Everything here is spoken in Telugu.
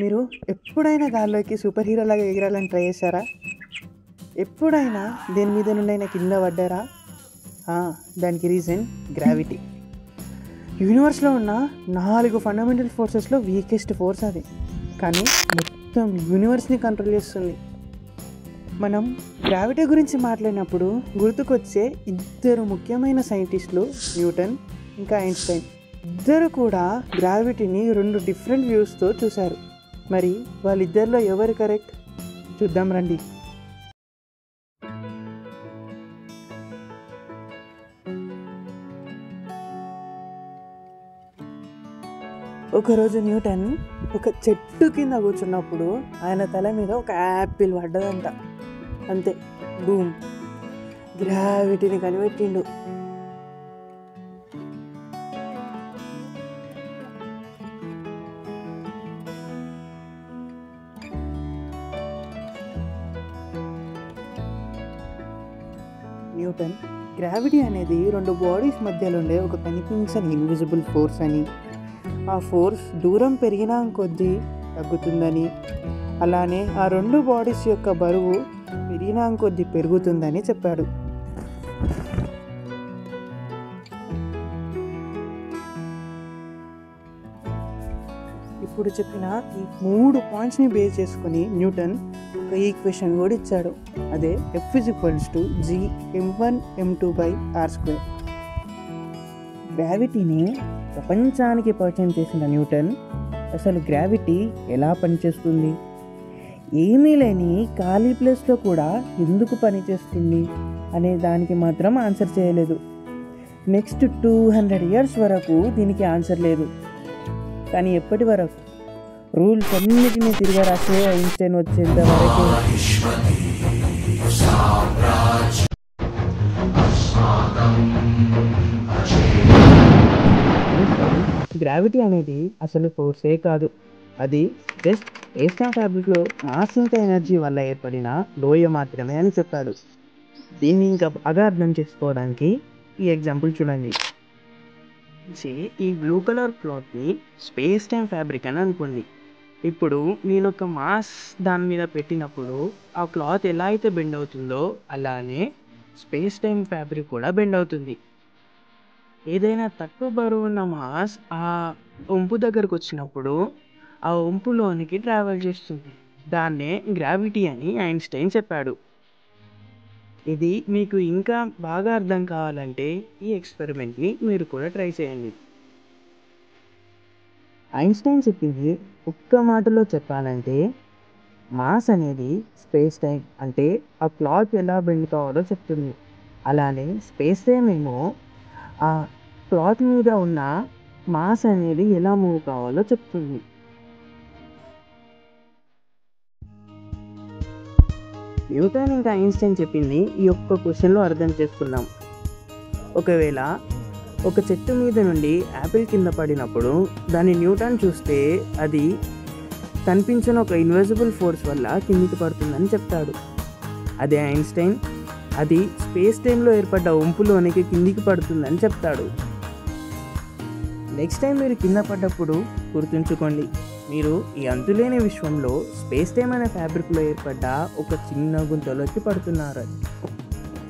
మీరు ఎప్పుడైనా గాల్లోకి సూపర్ హీరోలాగా ఎగరాలని ట్రై చేశారా? ఎప్పుడైనా దేని మీద నుండైనా కింద పడ్డారా? దానికి రీజన్ గ్రావిటీ. యూనివర్స్లో ఉన్న 4 ఫండమెంటల్ ఫోర్సెస్లో వీకెస్ట్ ఫోర్స్ అది, కానీ మొత్తం యూనివర్స్ని కంట్రోల్ చేస్తుంది. మనం గ్రావిటీ గురించి మాట్లాడినప్పుడు గుర్తుకొచ్చే 2 ముఖ్యమైన సైంటిస్టులు న్యూటన్ ఇంకా ఐన్స్టైన్. ఇద్దరు కూడా గ్రావిటీని 2 డిఫరెంట్ వ్యూస్తో చూశారు. మరి వాళ్ళిద్దరిలో ఎవరు కరెక్ట్ చూద్దాం రండి. ఒకరోజు న్యూటన్ ఒక చెట్టు కింద కూర్చున్నప్పుడు ఆయన తల మీద ఒక యాపిల్ పడ్డదంట. అంతే, బూమ్, గ్రావిటీని కనిపెట్టిండు. న్యూటన్ గ్రావిటీ అనేది 2 బాడీస్ మధ్యలో ఉండే ఒక కనిపించని ఇన్విజిబుల్ ఫోర్స్ అని, ఆ ఫోర్స్ దూరం పెరిగినా కొద్దీ తగ్గుతుందని, అలానే ఆ 2 బాడీస్ యొక్క బరువు పెరిగినా కొద్దీ పెరుగుతుందని చెప్పాడు. ఇప్పుడు చెప్పిన ఈ 3 పాయింట్స్ని బేస్ చేసుకుని న్యూటన్ ఒక ఈక్వేషన్ కూడా ఇచ్చాడు. అదే F=gm1m2/r². గ్రావిటీని ప్రపంచానికి పరిచయం చేసిన న్యూటన్ అసలు గ్రావిటీ ఎలా పనిచేస్తుంది, ఏమీ లేని ఖాళీ ప్లేస్లో కూడా ఎందుకు పనిచేస్తుంది అనే దానికి మాత్రం ఆన్సర్ చేయలేదు. నెక్స్ట్ 200 years వరకు దీనికి ఆన్సర్ లేదు. కానీ ఎప్పటి వరకు రూల్స్ అన్నిటినీ తిరిగి రాసే ఐన్స్టైన్ వచ్చేంత వరకు గ్రావిటీ అనేది అసలు ఫోర్సే కాదు, అది జస్ట్ స్పేస్ టైమ్ ఫ్యాబ్రిక్లో మాస్ ఇంకా ఎనర్జీ వల్ల ఏర్పడిన లోయ మాత్రమే అని చెప్పాడు. దీన్ని ఇంకా బాగా అర్థం చేసుకోవడానికి ఈ ఎగ్జాంపుల్ చూడండి. ఈ బ్లూ కలర్ క్లాత్ని స్పేస్ టైమ్ ఫ్యాబ్రిక్ అని అనుకోండి. ఇప్పుడు నేను ఒక మాస్ దాని మీద పెట్టినప్పుడు ఆ క్లాత్ ఎలా అయితే బెండ్ అవుతుందో అలానే స్పేస్ టైమ్ ఫ్యాబ్రిక్ కూడా బెండ్ అవుతుంది. ఏదైనా తక్కువ బరువు ఉన్న మాస్ ఆ వంపు దగ్గరకు వచ్చినప్పుడు ఆ వంపులోనికి ట్రావెల్ చేస్తుంది. దాన్నే గ్రావిటీ అని ఐన్స్టైన్ చెప్పాడు. ఇది మీకు ఇంకా బాగా అర్థం కావాలంటే ఈ ఎక్స్పెరిమెంట్ని మీరు కూడా ట్రై చేయండి. ఐన్స్టైన్ చెప్పింది ఒక్క మాటలో చెప్పాలంటే మాస్ అనేది స్పేస్ టైం అంటే ఆ క్లాత్ ఎలా బెండ్ కావాలో చెప్తుంది. అలానే స్పేస్ టైం ఏమో ఆ క్లాత్ మీద ఉన్న మాస్ అనేది ఎలా మూవ్ కావాలో చెప్తుంది. న్యూటన్ ఇంకా ఐన్స్టైన్ చెప్పింది ఈ ఒక్క క్వశ్చన్లో అర్థం చేసుకున్నాం. ఒకవేళ ఒక చెట్టు మీద నుండి యాపిల్ కింద పడినప్పుడు దాన్ని న్యూటన్ చూస్తే అది కనిపించిన ఒక ఇన్విజిబుల్ ఫోర్స్ వల్ల కిందికి పడుతుందని చెప్తాడు. అదే ఐన్స్టైన్ అది స్పేస్ టైంలో ఏర్పడ్డ వంపులోనికి కిందికి పడుతుందని చెప్తాడు. నెక్స్ట్ టైం మీరు కింద పడ్డప్పుడు గుర్తుంచుకోండి, మీరు ఈ అంతులేని విశ్వంలో స్పేస్ టైం అనే ఫ్యాబ్రిక్లో ఏర్పడ్డ ఒక చిన్న గుంతలోకి పడుతున్నారు.